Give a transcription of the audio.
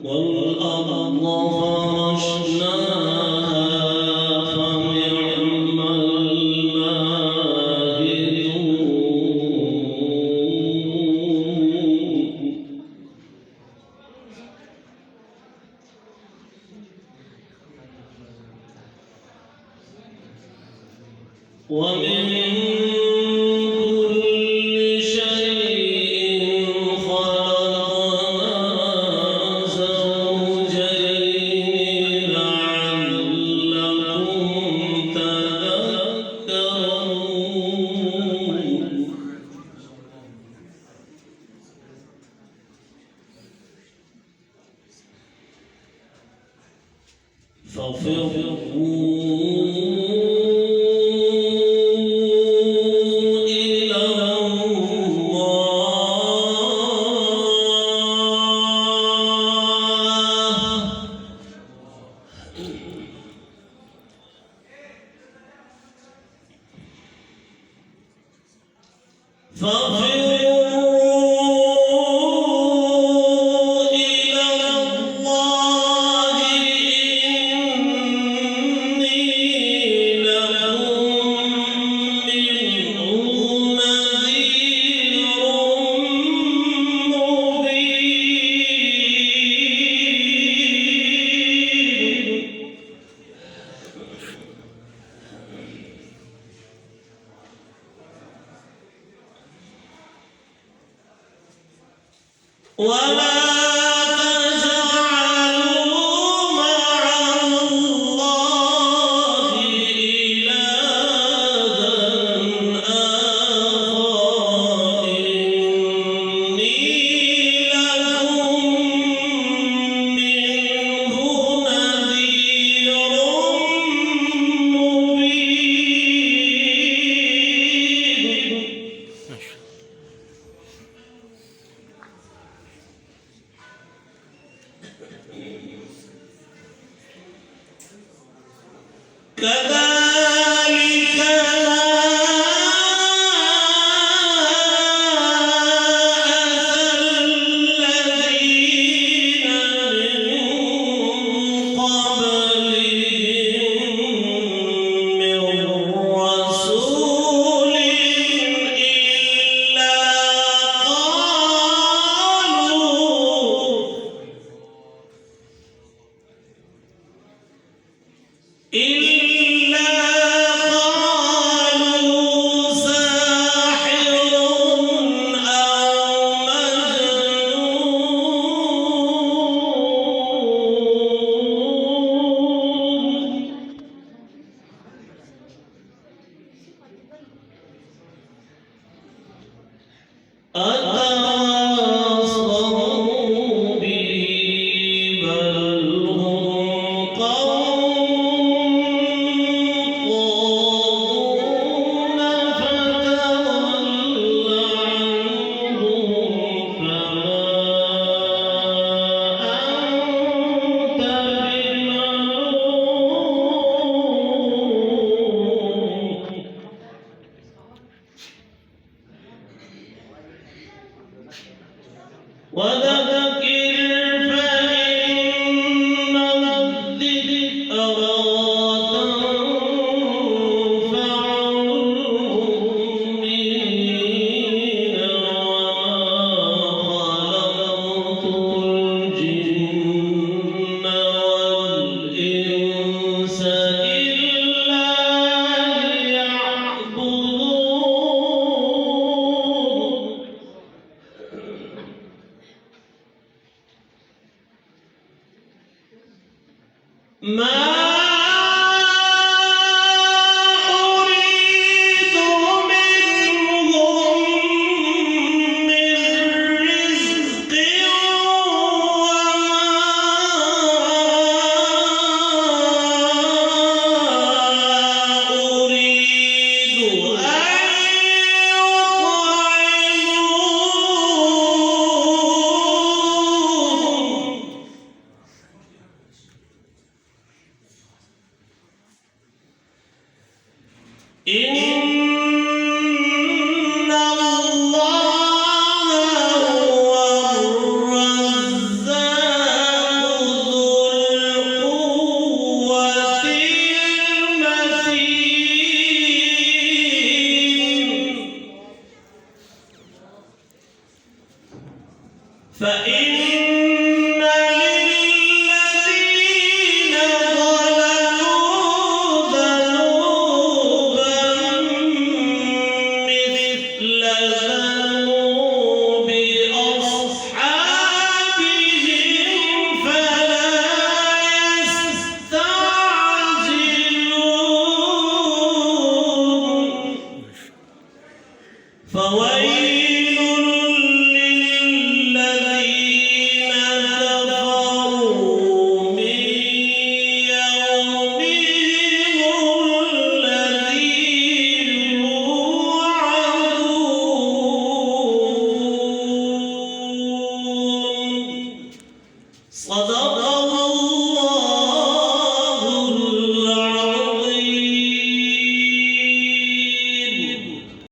والأرض فرشناها فنعم الماهدون ومن كل شيء خلقنا زوجين لعلكم تذكرون ففروا ولا تجعلوا مع الله إلها آخر إني لكم منه نذير مبين كذلك الذين من قبلهم من رسول إلا قالوا ساحر أو مجنون أتواصوا به بل هم قوم طاغون فتول عنهم فما أنت بملوم وذكر فإن الذكرى تنفع المؤمنين وما خلقت الجن والإنس إلا ليعبدون ما أريد منهم من رزق وما إن الله هو الرزاق ذو القوة المتين. فإن